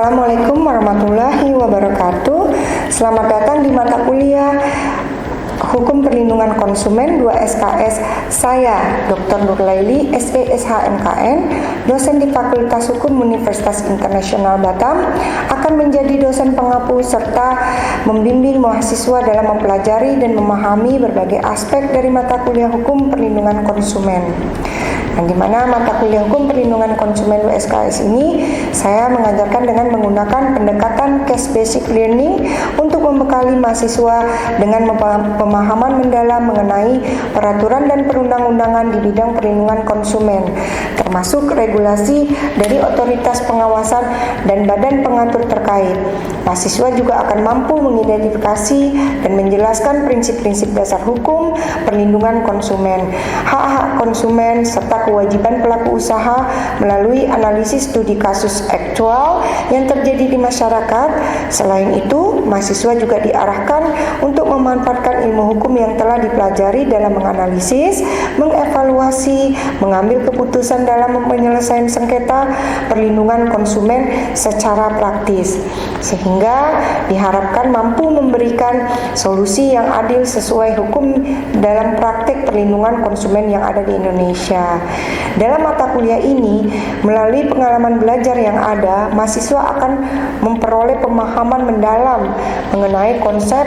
Assalamualaikum warahmatullahi wabarakatuh. Selamat datang di mata kuliah Hukum Perlindungan Konsumen 2 SKS. Saya Dr. Nurlaili, SPSH-MKN, dosen di Fakultas Hukum Universitas Internasional Batam, akan menjadi dosen penghapus serta membimbing mahasiswa dalam mempelajari dan memahami berbagai aspek dari mata kuliah Hukum Perlindungan Konsumen. Di mana mata kuliah Hukum Perlindungan Konsumen USKS ini saya mengajarkan dengan menggunakan pendekatan case basic learning untuk membekali mahasiswa dengan pemahaman mendalam mengenai peraturan dan perundang-undangan di bidang perlindungan konsumen, termasuk regulasi dari otoritas pengawasan dan badan pengatur terkait. Mahasiswa juga akan mampu mengidentifikasi dan menjelaskan prinsip-prinsip dasar hukum perlindungan konsumen, hak-hak konsumen, serta kewajiban pelaku usaha melalui analisis studi kasus aktual yang terjadi di masyarakat. Selain itu, mahasiswa juga diarahkan untuk memanfaatkan ilmu hukum yang telah dipelajari dalam menganalisis, mengevaluasi, mengambil keputusan dalam penyelesaian sengketa perlindungan konsumen secara praktis, sehingga diharapkan mampu memberikan solusi yang adil sesuai hukum dalam praktik perlindungan konsumen yang ada di Indonesia. Dalam mata kuliah ini, melalui pengalaman belajar yang ada, mahasiswa akan memperoleh pemahaman mendalam mengenai konsep,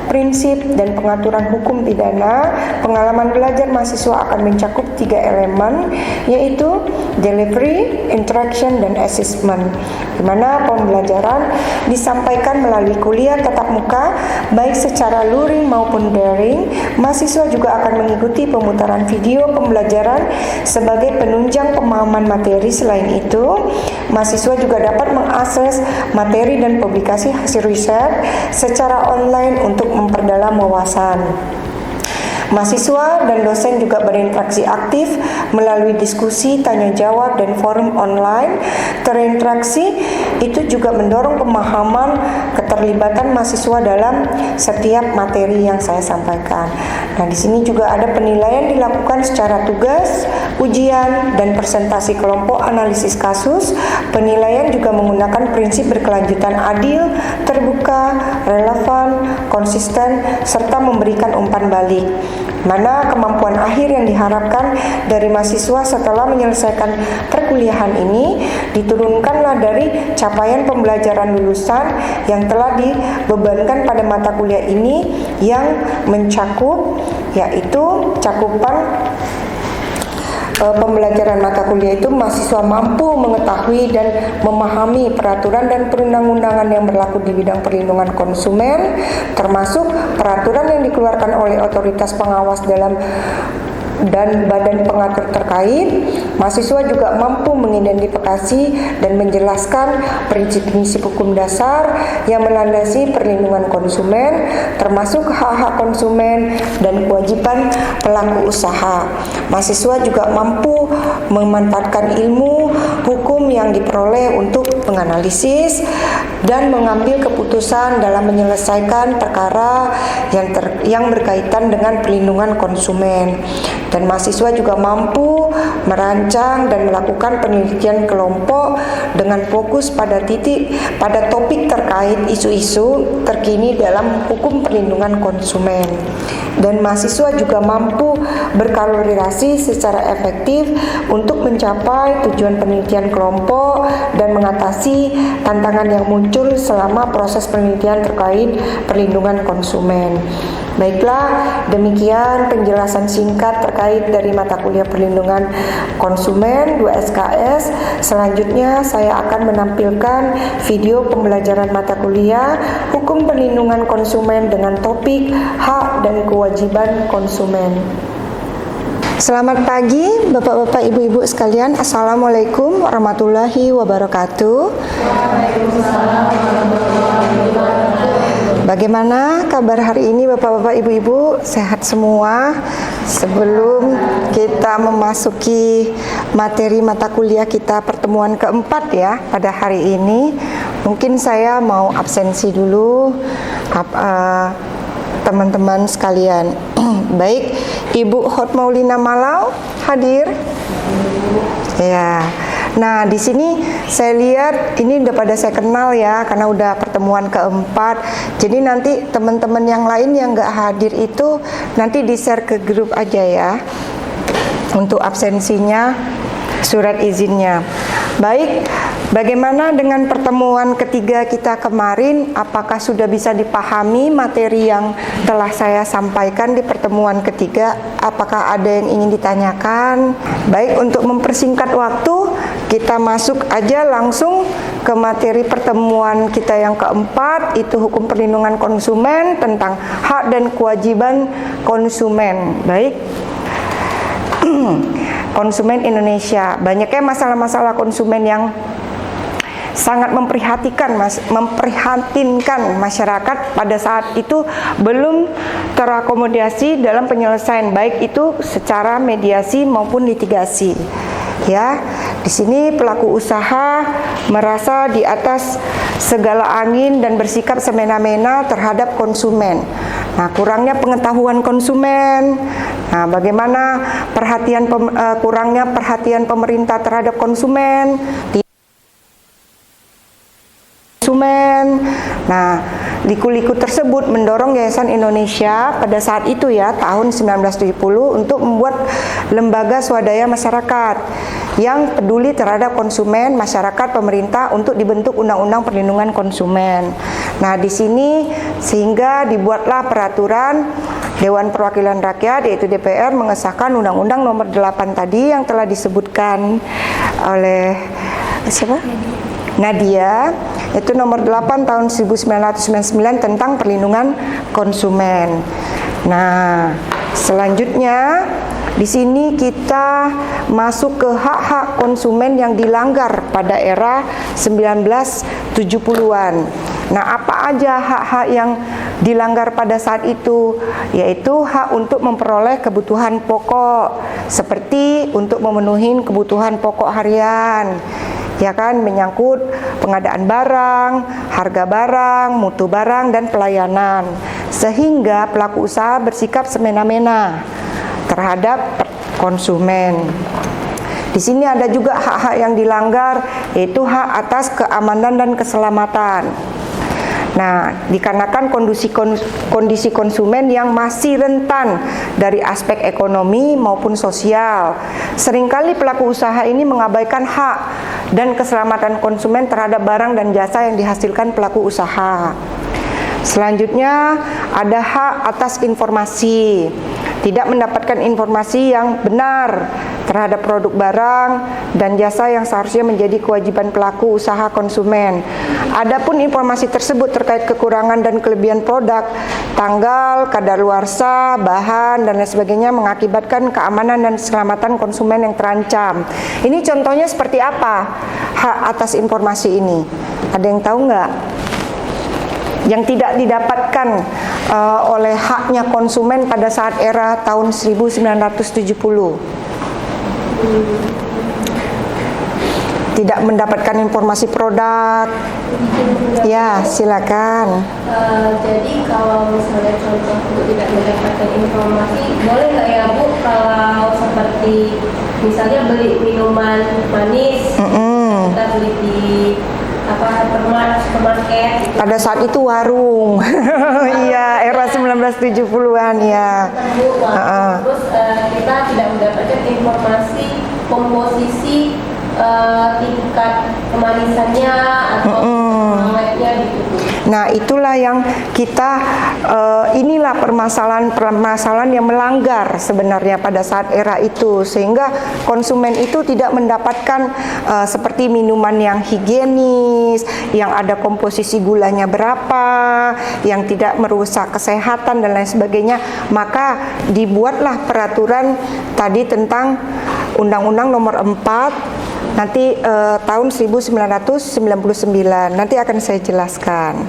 prinsip, dan pengaturan hukum pidana. Pengalaman belajar mahasiswa akan mencakup 3 elemen, yaitu delivery, interaction, dan assessment, di mana pembelajaran disampaikan melalui kuliah tatap muka, baik secara luring maupun daring. Mahasiswa juga akan mengikuti pemutaran video pembelajaran sebagai penunjang pemahaman materi. Selain itu, mahasiswa juga dapat mengakses materi dan publikasi hasil riset secara online untuk memperdalam wawasan. Mahasiswa dan dosen juga berinteraksi aktif melalui diskusi, tanya jawab, dan forum online. Terinteraksi itu juga mendorong pemahaman keterlibatan mahasiswa dalam setiap materi yang saya sampaikan. Nah, di sini juga ada penilaian dilakukan secara tugas, ujian, dan presentasi kelompok analisis kasus. Penilaian juga menggunakan prinsip berkelanjutan adil, terbuka, relevan, konsisten, serta memberikan umpan balik, mana kemampuan akhir yang diharapkan dari mahasiswa setelah menyelesaikan perkuliahan ini diturunkanlah dari capaian pembelajaran lulusan yang telah dibebankan pada mata kuliah ini, yang mencakup yaitu cakupan pembelajaran mata kuliah itu mahasiswa mampu mengetahui dan memahami peraturan dan perundang-undangan yang berlaku di bidang perlindungan konsumen, termasuk peraturan yang dikeluarkan oleh otoritas pengawas dan badan pengatur terkait. Mahasiswa juga mampu mengidentifikasi dan menjelaskan prinsip-prinsip hukum dasar yang melandasi perlindungan konsumen, termasuk hak-hak konsumen dan kewajiban pelaku usaha. Mahasiswa juga mampu memanfaatkan ilmu hukum yang diperoleh untuk menganalisis dan mengambil keputusan dalam menyelesaikan perkara yang berkaitan dengan perlindungan konsumen. Dan mahasiswa juga mampu merancang dan melakukan penelitian kelompok dengan fokus pada topik terkait isu-isu terkini dalam hukum perlindungan konsumen. Dan mahasiswa juga mampu berkolaborasi secara efektif untuk mencapai tujuan penelitian kelompok dan mengatasi tantangan yang muncul selama proses penelitian terkait perlindungan konsumen. Baiklah, demikian penjelasan singkat terkait dari mata kuliah perlindungan konsumen 2 SKS. Selanjutnya saya akan menampilkan video pembelajaran mata kuliah Hukum Perlindungan Konsumen dengan topik hak dan kewajiban konsumen. Selamat pagi Bapak-bapak, Ibu-ibu sekalian. Assalamualaikum warahmatullahi wabarakatuh. Bagaimana kabar hari ini Bapak-bapak, Ibu-ibu? Sehat semua? Sebelum kita memasuki materi mata kuliah kita pertemuan keempat ya pada hari ini, mungkin saya mau absensi dulu teman-teman sekalian. Baik, Ibu Hot Maulina Malau hadir? Ya. Nah, di sini saya lihat ini udah pada saya kenal ya, karena udah pertemuan keempat. Jadi nanti teman-teman yang lain yang nggak hadir itu nanti di-share ke grup aja ya, untuk absensinya, surat izinnya. Baik, bagaimana dengan pertemuan ketiga kita kemarin? Apakah sudah bisa dipahami materi yang telah saya sampaikan di pertemuan ketiga? Apakah ada yang ingin ditanyakan? Baik, untuk mempersingkat waktu, kita masuk aja langsung ke materi pertemuan kita yang keempat, itu hukum perlindungan konsumen tentang hak dan kewajiban konsumen. Baik. Konsumen Indonesia, banyaknya masalah-masalah konsumen yang sangat memprihatinkan masyarakat pada saat itu belum terakomodasi dalam penyelesaian, baik itu secara mediasi maupun litigasi. Ya, di sini pelaku usaha merasa di atas segala angin dan bersikap semena-mena terhadap konsumen. Nah, kurangnya pengetahuan konsumen. Nah, bagaimana kurangnya perhatian pemerintah terhadap konsumen. Nah, liku-liku tersebut mendorong Yayasan Indonesia pada saat itu ya, tahun 1970 untuk membuat lembaga swadaya masyarakat yang peduli terhadap konsumen, masyarakat, pemerintah untuk dibentuk Undang-Undang Perlindungan Konsumen. Nah, di sini sehingga dibuatlah peraturan Dewan Perwakilan Rakyat, yaitu DPR, mengesahkan Undang-Undang Nomor 8 tadi yang telah disebutkan oleh siapa? Nadia, itu nomor 8 tahun 1999 tentang perlindungan konsumen. Nah, selanjutnya di sini kita masuk ke hak-hak konsumen yang dilanggar pada era 1970-an. Nah, apa aja hak-hak yang dilanggar pada saat itu? Yaitu hak untuk memperoleh kebutuhan pokok, seperti untuk memenuhi kebutuhan pokok harian, ya kan, menyangkut pengadaan barang, harga barang, mutu barang, dan pelayanan, sehingga pelaku usaha bersikap semena-mena terhadap konsumen. Di sini ada juga hak-hak yang dilanggar, yaitu hak atas keamanan dan keselamatan. Nah, dikarenakan kondisi konsumen yang masih rentan dari aspek ekonomi maupun sosial, seringkali pelaku usaha ini mengabaikan hak dan keselamatan konsumen terhadap barang dan jasa yang dihasilkan pelaku usaha. Selanjutnya ada hak atas informasi, tidak mendapatkan informasi yang benar terhadap produk barang dan jasa yang seharusnya menjadi kewajiban pelaku usaha konsumen. Adapun informasi tersebut terkait kekurangan dan kelebihan produk, tanggal, kadaluarsa, bahan, dan lain sebagainya mengakibatkan keamanan dan keselamatan konsumen yang terancam. Ini contohnya seperti apa hak atas informasi ini? Ada yang tahu nggak? Yang tidak didapatkan oleh haknya konsumen pada saat era tahun 1970. Tidak mendapatkan informasi produk. Ya, silakan. Jadi kalau misalnya contoh untuk tidak mendapatkan informasi, boleh nggak ya Bu, kalau seperti misalnya beli minuman manis, kita beli di supermarket gitu. Pada saat itu warung. Iya, era 1970-an ya. Terus kita tidak mendapatkan informasi komposisi tingkat kemanisannya atau pengawetnya gitu. Nah, itulah yang kita inilah permasalahan yang melanggar sebenarnya pada saat era itu, sehingga konsumen itu tidak mendapatkan seperti minuman yang higienis, yang ada komposisi gulanya berapa, yang tidak merusak kesehatan dan lain sebagainya. Maka dibuatlah peraturan tadi tentang Undang-Undang Nomor 4 nanti tahun 1999. Nanti akan saya jelaskan.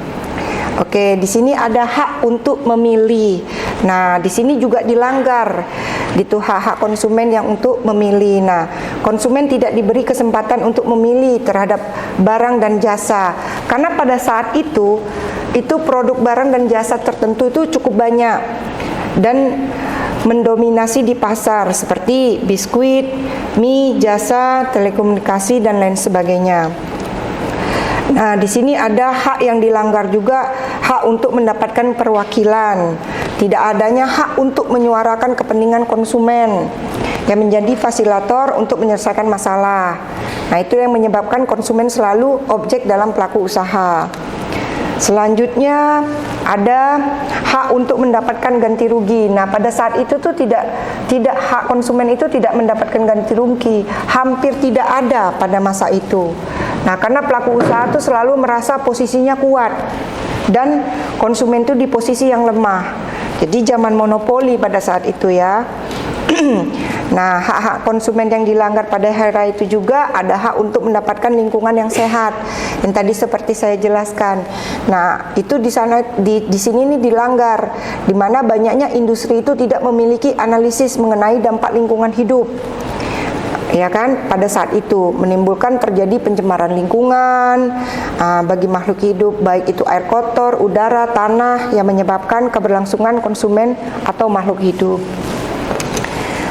Oke, di sini ada hak untuk memilih. Nah, di sini juga dilanggar gitu hak-hak konsumen yang untuk memilih. Nah, konsumen tidak diberi kesempatan untuk memilih terhadap barang dan jasa. Karena pada saat itu produk barang dan jasa tertentu itu cukup banyak dan mendominasi di pasar seperti biskuit, mie, jasa, telekomunikasi dan lain sebagainya. Nah, di sini ada hak yang dilanggar juga, hak untuk mendapatkan perwakilan. Tidak adanya hak untuk menyuarakan kepentingan konsumen yang menjadi fasilitator untuk menyelesaikan masalah. Nah, itu yang menyebabkan konsumen selalu objek dalam pelaku usaha. Selanjutnya ada hak untuk mendapatkan ganti rugi. Nah, pada saat itu tuh tidak hak konsumen itu tidak mendapatkan ganti rugi, hampir tidak ada pada masa itu. Nah, karena pelaku usaha itu selalu merasa posisinya kuat dan konsumen itu di posisi yang lemah. Jadi zaman monopoli pada saat itu ya. Nah, hak-hak konsumen yang dilanggar pada era itu juga ada hak untuk mendapatkan lingkungan yang sehat. Yang tadi seperti saya jelaskan. Nah, itu di sana di sini nih dilanggar, di mana banyaknya industri itu tidak memiliki analisis mengenai dampak lingkungan hidup. Ya kan, pada saat itu menimbulkan terjadi pencemaran lingkungan bagi makhluk hidup, baik itu air kotor, udara, tanah, yang menyebabkan keberlangsungan konsumen atau makhluk hidup.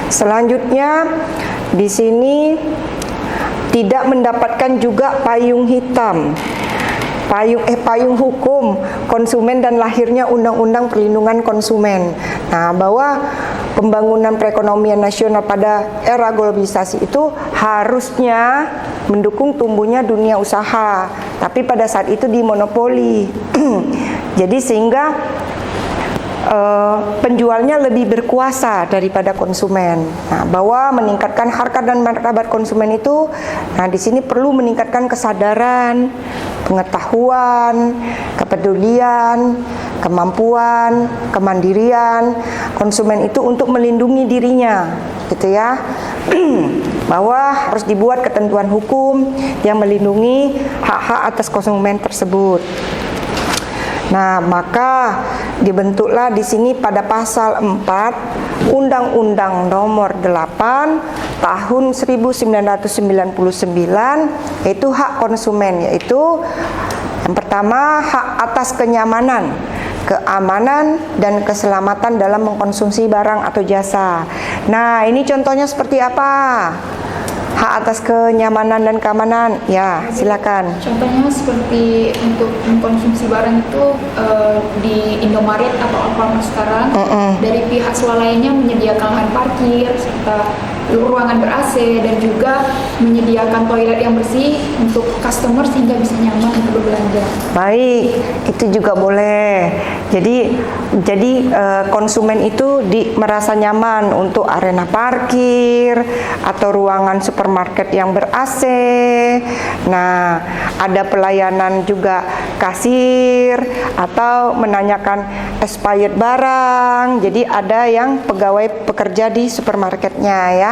Selanjutnya di sini tidak mendapatkan juga payung hitam, payung hukum konsumen dan lahirnya Undang-Undang Perlindungan Konsumen. Nah, bahwa pembangunan perekonomian nasional pada era globalisasi itu harusnya mendukung tumbuhnya dunia usaha, tapi pada saat itu dimonopoli. Jadi sehingga penjualnya lebih berkuasa daripada konsumen. Nah, bahwa meningkatkan harkat dan martabat konsumen itu, nah di sini perlu meningkatkan kesadaran, pengetahuan, kepedulian, kemampuan, kemandirian konsumen itu untuk melindungi dirinya, gitu ya. Bahwa harus dibuat ketentuan hukum yang melindungi hak-hak atas konsumen tersebut. Nah, maka dibentuklah di sini pada pasal 4 Undang-Undang Nomor 8 Tahun 1999, yaitu hak konsumen, yaitu yang pertama hak atas kenyamanan, keamanan dan keselamatan dalam mengkonsumsi barang atau jasa. Nah, ini contohnya seperti apa? Hak atas kenyamanan dan keamanan, ya silakan. Contohnya seperti untuk mengkonsumsi barang itu di Indomaret atau Alfamart sekarang, dari pihak swalayannya menyediakan lahan parkir serta ruangan ber-AC dan juga menyediakan toilet yang bersih untuk customer sehingga bisa nyaman untuk berbelanja. Baik, itu juga boleh. Jadi konsumen itu merasa nyaman untuk arena parkir atau ruangan supermarket yang ber-AC. Nah, ada pelayanan juga kasir atau menanyakan expired barang. Jadi ada yang pegawai pekerja di supermarketnya ya.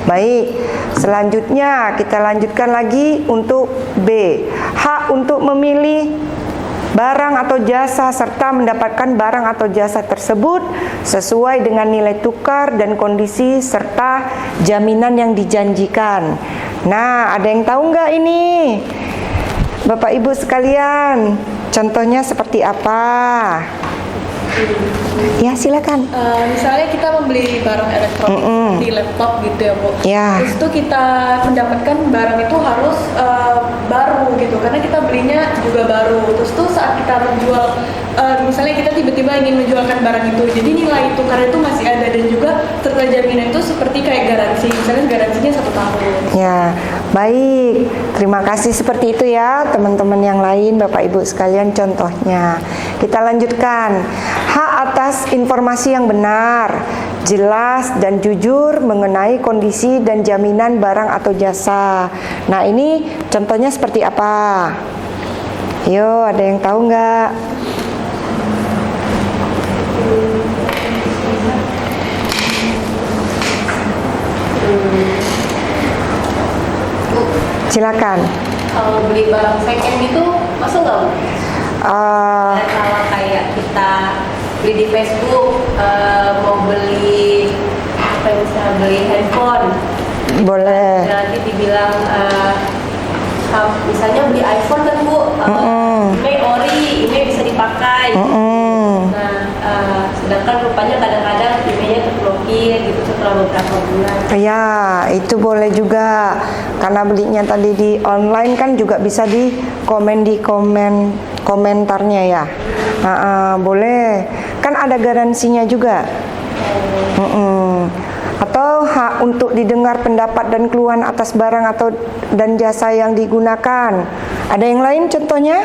Baik, selanjutnya kita lanjutkan lagi untuk B, hak untuk memilih barang atau jasa serta mendapatkan barang atau jasa tersebut sesuai dengan nilai tukar dan kondisi serta jaminan yang dijanjikan. Nah, ada yang tahu nggak ini? Bapak Ibu sekalian, contohnya seperti apa? Ya, silakan. Misalnya kita membeli barang elektronik di laptop gitu ya, Bu. Ya. Terus itu kita mendapatkan barang itu harus baru gitu, karena kita belinya juga baru. Terus tuh saat kita menjual, misalnya kita tiba-tiba ingin menjualkan barang itu, jadi nilai tukar itu masih ada dan juga serta jaminan itu seperti kayak garansi, misalnya garansinya 1 tahun. Ya, baik. Terima kasih seperti itu ya, teman-teman yang lain, Bapak Ibu sekalian contohnya. Kita lanjutkan. Hak atas informasi yang benar, jelas dan jujur mengenai kondisi dan jaminan barang atau jasa. Nah, ini contohnya seperti apa? Yo, ada yang tahu nggak? Silakan. Kalau beli barang second itu masuk nggak, Bu? Kalau kayak kita beli di Facebook, mau beli apa, misalnya beli handphone, boleh. nanti dibilang misalnya beli iPhone kan, Bu, ini ori, ini bisa dipakai. Nah, sedangkan rupanya kadang-kadang emailnya terblokir. parkir gitu setelah beberapa bulan. Ya, itu boleh juga. Karena belinya tadi di online kan juga bisa di komentarnya ya. Boleh. Kan ada garansinya juga. Atau hak untuk didengar pendapat dan keluhan atas barang atau dan jasa yang digunakan. Ada yang lain contohnya?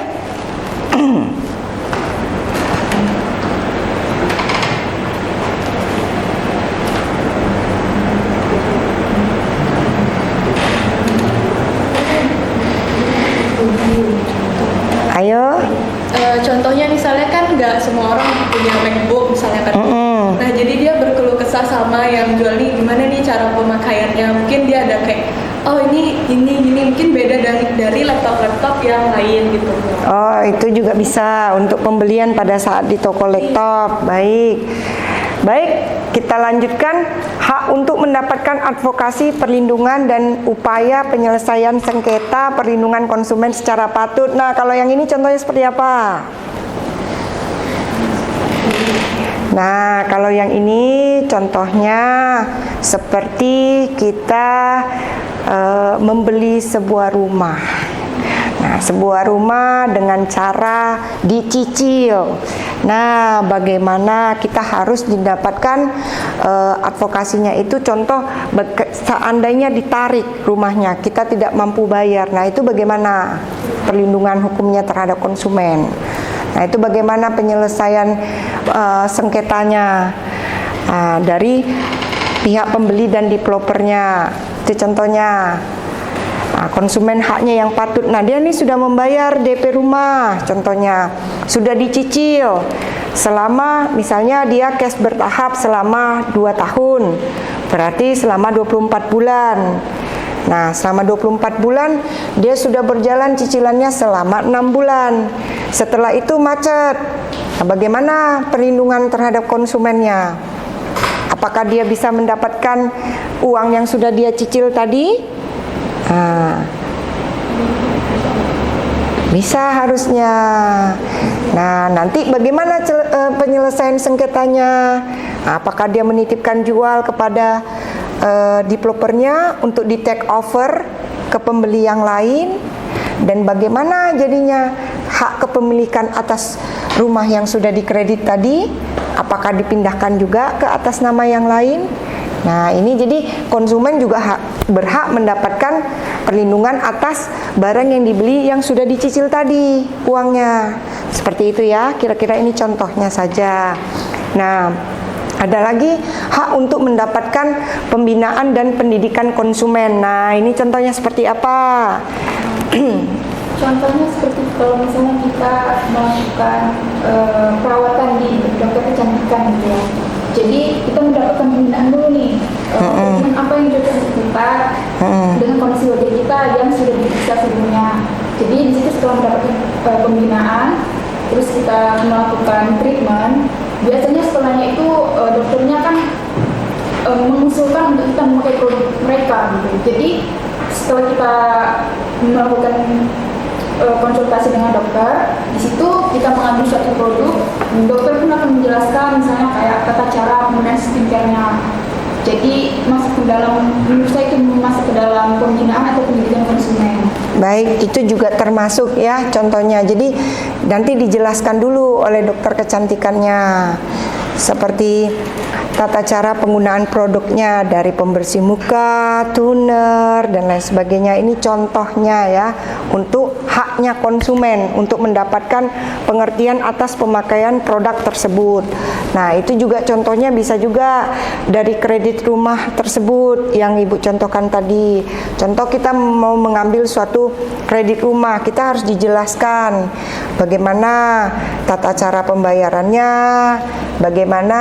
Ayo. Contohnya misalnya kan nggak semua orang punya MacBook misalnya kan. Nah jadi dia berkeluh kesah sama yang jual nih gimana nih cara pemakaiannya. Mungkin dia ada kayak oh ini mungkin beda dari laptop yang lain gitu. Oh, itu juga bisa untuk pembelian pada saat di toko laptop. Baik, kita lanjutkan. Hak untuk mendapatkan advokasi perlindungan dan upaya penyelesaian sengketa perlindungan konsumen secara patut. Nah, kalau yang ini contohnya seperti apa? Nah, kalau yang ini contohnya seperti kita membeli sebuah rumah. Nah, sebuah rumah dengan cara dicicil. Nah, bagaimana kita harus mendapatkan advokasinya itu? Contoh, seandainya ditarik rumahnya, kita tidak mampu bayar. Nah, itu bagaimana perlindungan hukumnya terhadap konsumen? Nah, itu bagaimana penyelesaian sengketanya dari pihak pembeli dan developernya. Itu contohnya. Nah, konsumen haknya yang patut. Nah, dia nih sudah membayar DP rumah, contohnya sudah dicicil selama, misalnya dia cash bertahap selama 2 tahun, berarti selama 24 bulan. Nah, selama 24 bulan dia sudah berjalan cicilannya selama 6 bulan. Setelah itu macet. Nah, bagaimana perlindungan terhadap konsumennya? Apakah dia bisa mendapatkan uang yang sudah dia cicil tadi? Bisa harusnya. Nah, nanti bagaimana penyelesaian sengketanya? Apakah dia menitipkan jual kepada developernya untuk di take over ke pembeli yang lain? Dan bagaimana jadinya hak kepemilikan atas rumah yang sudah dikredit tadi? Apakah dipindahkan juga ke atas nama yang lain? Nah, ini jadi konsumen juga berhak mendapatkan perlindungan atas barang yang dibeli yang sudah dicicil tadi uangnya. Seperti itu ya, kira-kira ini contohnya saja. Nah, ada lagi hak untuk mendapatkan pembinaan dan pendidikan konsumen. Nah, ini contohnya seperti apa? Contohnya seperti kalau misalnya kita melakukan perawatan di dokter kecantikan gitu ya. Jadi kita mendapatkan pembinaan dulu nih, treatment apa yang cocok untuk kita dengan kondisi wajah kita yang sudah diperiksa sebelumnya. Jadi di situ setelah mendapatkan pembinaan, terus kita melakukan treatment, biasanya setelahnya itu dokternya kan mengusulkan untuk kita memakai produk mereka gitu. Jadi setelah kita melakukan konsultasi dengan dokter, di situ kita mengambil suatu produk, dokter pun akan menjelaskan misalnya kayak tata cara penggunaan skincare-nya. Jadi masuk ke dalam, menurut saya itu masuk ke dalam pembinaan atau pendidikan konsumen. Baik, itu juga termasuk ya contohnya. Jadi nanti dijelaskan dulu oleh dokter kecantikannya seperti tata cara penggunaan produknya dari pembersih muka, toner, dan lain sebagainya. Ini contohnya ya untuk haknya konsumen untuk mendapatkan pengertian atas pemakaian produk tersebut. Nah, itu juga contohnya bisa juga dari kredit rumah tersebut yang Ibu contohkan tadi. Contoh kita mau mengambil suatu kredit rumah, kita harus dijelaskan bagaimana tata cara pembayarannya, bagaimana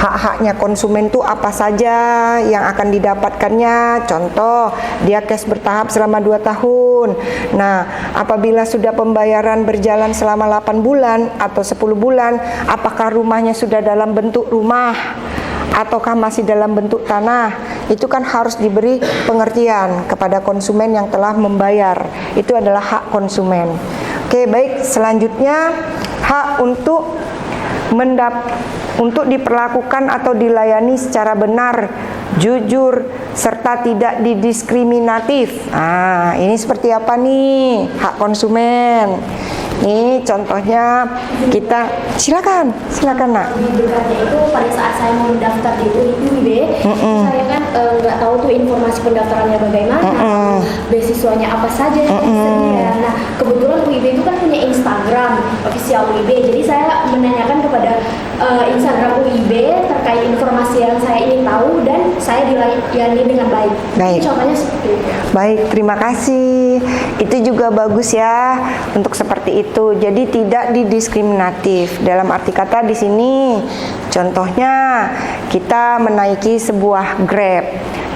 hak-haknya konsumen itu apa saja yang akan didapatkannya. Contoh, dia cash bertahap selama 2 tahun. Nah, apabila sudah pembayaran berjalan selama 8 bulan atau 10 bulan, apakah rumahnya sudah dalam bentuk rumah ataukah masih dalam bentuk tanah? Itu kan harus diberi pengertian kepada konsumen yang telah membayar. Itu adalah hak konsumen. Oke, baik, selanjutnya hak untuk untuk diperlakukan atau dilayani secara benar, jujur, serta tidak didiskriminatif. Nah, ini seperti apa nih hak konsumen? Ini contohnya kita, silakan nak. Lebih dekatnya itu pada saat saya mau mendaftar di UIB, saya kan nggak tahu tuh informasi pendaftarannya bagaimana, beasiswanya apa saja yang tersedia. Nah, kebetulan UIB itu kan punya Instagram official UIB, jadi saya menanyakan kepada Instagram UIB terkait informasi yang saya ingin tahu dan saya dilayani dengan baik. Baik. Contohnya seperti itu. Baik, terima kasih. Itu juga bagus ya untuk seperti itu. Jadi tidak didiskriminatif. Dalam arti kata di sini, contohnya kita menaiki sebuah Grab.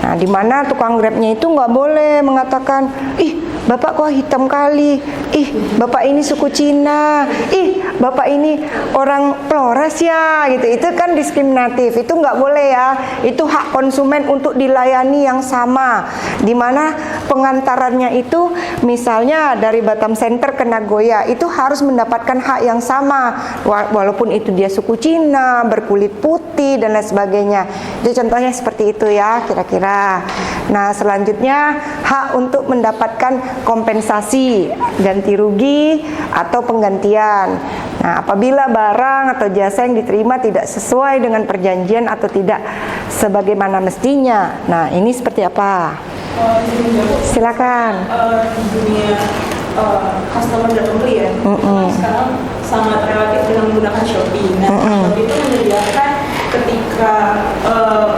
Nah, di mana tukang Grabnya itu nggak boleh mengatakan, ih bapak kok hitam kali, ih bapak ini suku Cina, ih bapak ini orang Flores ya, gitu. Itu kan diskriminatif, itu nggak boleh ya. Itu hak konsumen untuk dilayani yang sama, di mana pengantarannya itu misalnya dari Batam Center ke Nagoya itu harus mendapatkan hak yang sama, walaupun itu dia suku Cina, berkulit putih dan lain sebagainya. Itu contohnya seperti itu ya kira-kira. Nah, selanjutnya hak untuk mendapatkan kompensasi, ganti rugi atau penggantian. Nah, apabila barang atau jasa yang diterima tidak sesuai dengan perjanjian atau tidak sebagaimana mestinya. Nah, ini seperti apa? Silakan. Di dunia customer dan pembeli ya, sekarang sangat relatif dengan menggunakan Shopee. Nah, Shopee itu menyediakan ketika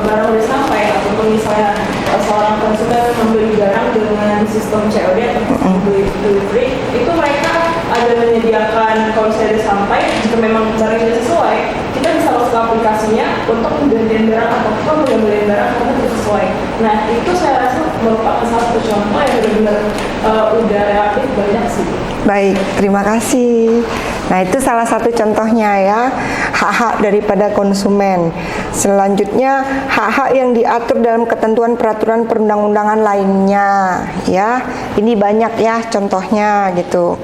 barang udah sampai ataupun misalnya seorang konsumen membeli barang dengan sistem COD atau sistem delivery, itu mereka ada menyediakan kalau misalnya udah sampai, jika memang barangnya sesuai, kita bisa masuk ke aplikasinya untuk penggantian barang ataupun pengembalian barang karena tidak sesuai. Nah, itu saya rasa merupakan salah satu contoh yang benar-benar udah relatif banyak sih. Baik, terima kasih. Nah, itu salah satu contohnya ya, hak-hak daripada konsumen. Selanjutnya, hak-hak yang diatur dalam ketentuan peraturan perundang-undangan lainnya ya. Ini banyak ya contohnya gitu.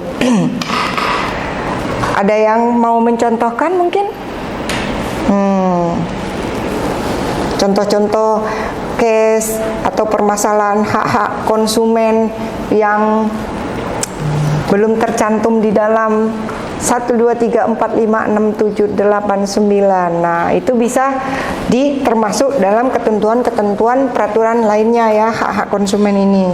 Ada yang mau mencontohkan mungkin? Contoh-contoh case atau permasalahan hak-hak konsumen yang belum tercantum di dalam 1, 2, 3, 4, 5, 6, 7, 8, 9. Nah, itu bisa termasuk dalam ketentuan-ketentuan peraturan lainnya ya, hak-hak konsumen ini.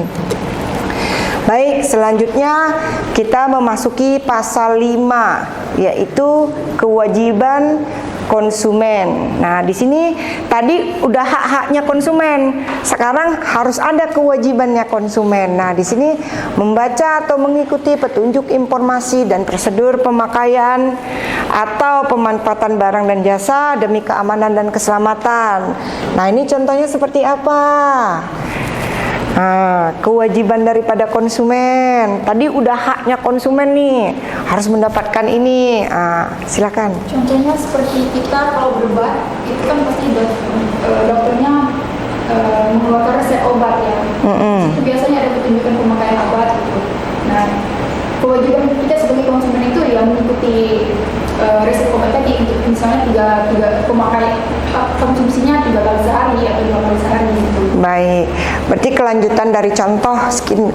Baik, selanjutnya kita memasuki pasal 5, yaitu kewajiban konsumen. Nah, di sini tadi udah hak-haknya konsumen. Sekarang harus ada kewajibannya konsumen. Nah, di sini membaca atau mengikuti petunjuk informasi dan prosedur pemakaian atau pemanfaatan barang dan jasa demi keamanan dan keselamatan. Nah, ini contohnya seperti apa? Nah, kewajiban daripada konsumen. Tadi udah haknya konsumen nih, harus mendapatkan ini. Silakan. Contohnya seperti kita kalau berobat, itu kan pasti dokternya mengeluarkan resep obat ya. Itu biasanya ada petunjukan pemakaian obat gitu. Nah, kewajiban kita sebagai konsumen itu ya mengikuti resep obat tadi, misalnya tiga pemakaian konsumsinya 3 kali sehari atau 2 kali sehari gitu. Baik, berarti kelanjutan dari contoh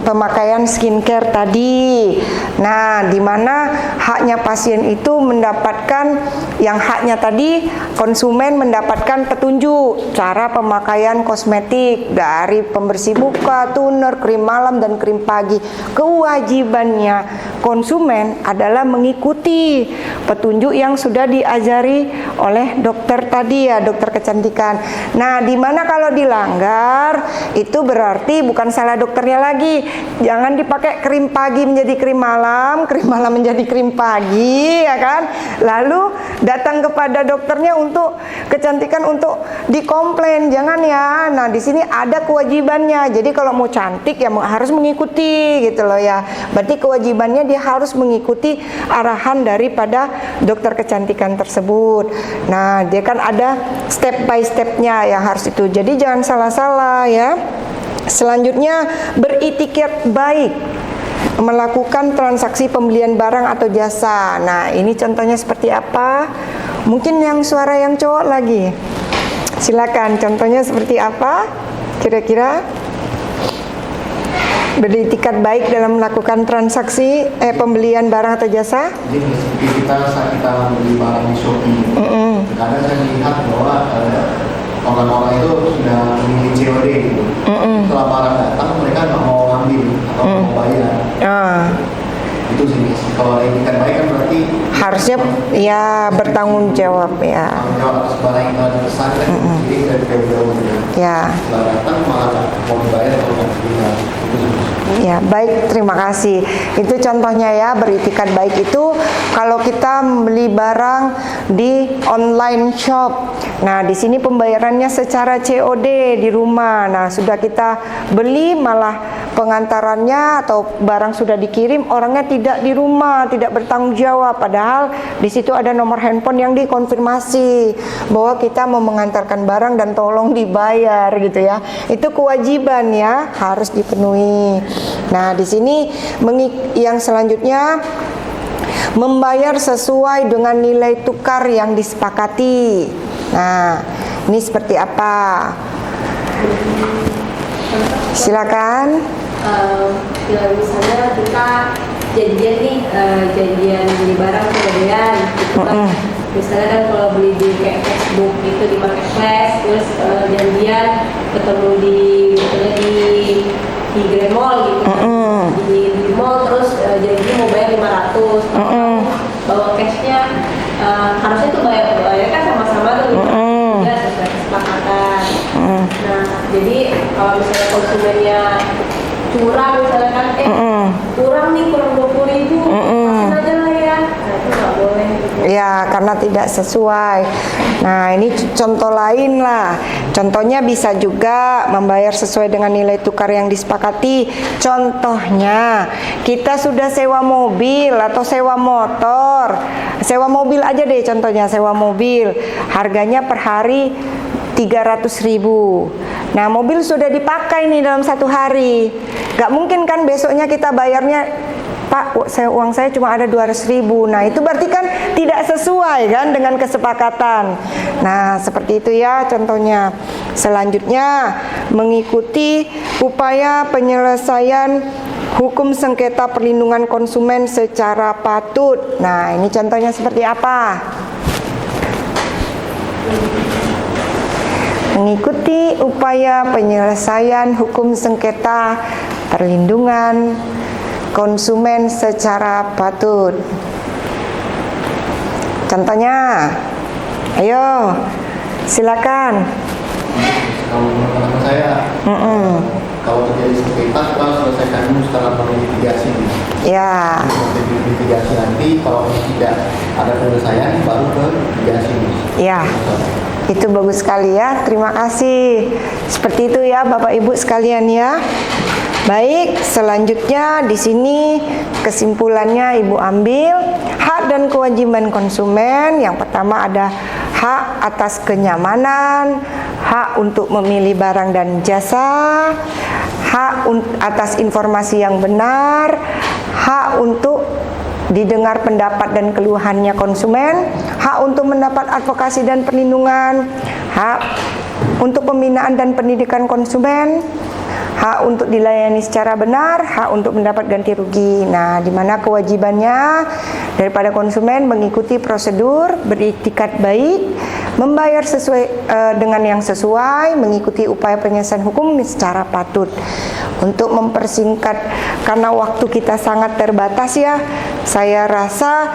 pemakaian skincare tadi. Nah, di mana haknya pasien itu mendapatkan, yang haknya tadi konsumen mendapatkan petunjuk cara pemakaian kosmetik dari pembersih muka, toner, krim malam dan krim pagi. Kewajibannya konsumen adalah mengikuti petunjuk yang sudah diajari oleh dokter tadi ya, dokter kecantikan. Nah, di mana kalau dilanggar itu berarti bukan salah dokternya lagi. Jangan dipakai krim pagi menjadi krim malam menjadi krim pagi, ya kan? Lalu datang kepada dokternya untuk kecantikan untuk dikomplain, jangan ya. Nah, di sini ada kewajibannya. Jadi kalau mau cantik ya harus mengikuti gitu loh ya. Berarti kewajibannya dia harus mengikuti arahan daripada dokter kecantikan tersebut. Nah, dia kan ada step by stepnya yang harus itu. Jadi jangan salah-salah ya. Selanjutnya, beritikat baik melakukan transaksi pembelian barang atau jasa. Nah, ini contohnya seperti apa? Mungkin yang suara yang cowok lagi. Silakan, contohnya seperti apa? Kira-kira beritikat baik dalam melakukan transaksi pembelian barang atau jasa? Jadi seperti saat kita beli barang di Shopee, kadang saya melihat bahwa orang-orang itu sudah memilih COD gitu. Setelah barang datang mereka nggak mau ngambil atau mau bayar. Itu sih, kalau itikat baik kan berarti harusnya ya bertanggung jawab ya. tanggung jawab atas barang yang telah dipesan kan, jadi dari jauh-jauh gitu. Ya. Setelah datang malah nggak mau dibayar atau nggak dibayar. Itu sih. Ya, baik, terima kasih. Itu contohnya ya, beritikat baik itu kalau kita beli barang di online shop. Nah, di sini pembayarannya secara COD di rumah. Nah, sudah kita beli malah pengantarannya atau barang sudah dikirim, orangnya tidak di rumah, tidak bertanggung jawab. Padahal di situ ada nomor handphone yang dikonfirmasi bahwa kita mau mengantarkan barang dan tolong dibayar gitu ya. Itu kewajiban ya, harus dipenuhi. Nah, di sini yang selanjutnya membayar sesuai dengan nilai tukar yang disepakati. Nah, ini seperti apa? Silakan. Misalnya kita janjian nih, janjian beli barang kemudian gitu kan. Misalnya kan kalau beli di kayak Facebook itu di marketplace, terus janjian ketemu misalnya di Grand Mall gitu kan. Di mall terus janji mau bayar 500, bawa cashnya harusnya tuh bayar kan sama-sama tuh gitu. Ya sesuai kesepakatan. Nah, jadi kalau misalnya konsumennya curang misalnya kan, kurang nih, kurang 20.000, kasih aja lah ya. Nah, itu nggak boleh gitu. Ya, karena tidak sesuai. Nah, ini contoh lain lah. Contohnya bisa juga membayar sesuai dengan nilai tukar yang disepakati. Contohnya, kita sudah sewa mobil atau sewa motor. Sewa mobil aja deh contohnya, sewa mobil. Harganya per hari 300.000. Nah, mobil sudah dipakai nih dalam 1 hari. Gak mungkin kan besoknya kita bayarnya, Pak, uang saya cuma ada 200.000. Nah, itu berarti kan tidak sesuai kan dengan kesepakatan. Nah, seperti itu ya contohnya. Selanjutnya, mengikuti upaya penyelesaian hukum sengketa perlindungan konsumen secara patut. Nah, ini contohnya seperti apa? Mengikuti upaya penyelesaian hukum sengketa perlindungan konsumen secara patut. Contohnya, ayo, silakan. Kalau menurut saya, kalau terjadi sengketa kita harus selesaikan dulu setelah mitigasi. Ya. Mitigasi nanti kalau tidak ada penyelesaian baru ke mitigasi. Ya. Itu bagus sekali ya, terima kasih. Seperti itu ya Bapak Ibu sekalian ya. Baik, selanjutnya di sini kesimpulannya Ibu ambil hak dan kewajiban konsumen. Yang pertama ada hak atas kenyamanan, hak untuk memilih barang dan jasa, hak atas informasi yang benar, hak untuk didengar pendapat dan keluhannya konsumen, hak untuk mendapat advokasi dan perlindungan, hak untuk pembinaan dan pendidikan konsumen, hak untuk dilayani secara benar, hak untuk mendapat ganti rugi. Nah, di mana kewajibannya daripada konsumen mengikuti prosedur, beritikat baik, membayar sesuai dengan yang sesuai, mengikuti upaya penyelesaian hukum secara patut. Untuk mempersingkat karena waktu kita sangat terbatas ya, saya rasa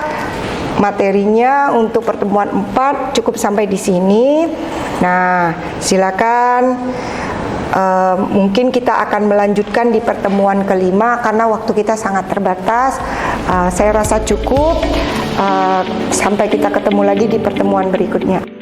materinya untuk pertemuan 4 cukup sampai di sini. Nah, silakan. Mungkin kita akan melanjutkan di pertemuan kelima karena waktu kita sangat terbatas. Saya rasa cukup. Sampai kita ketemu lagi di pertemuan berikutnya.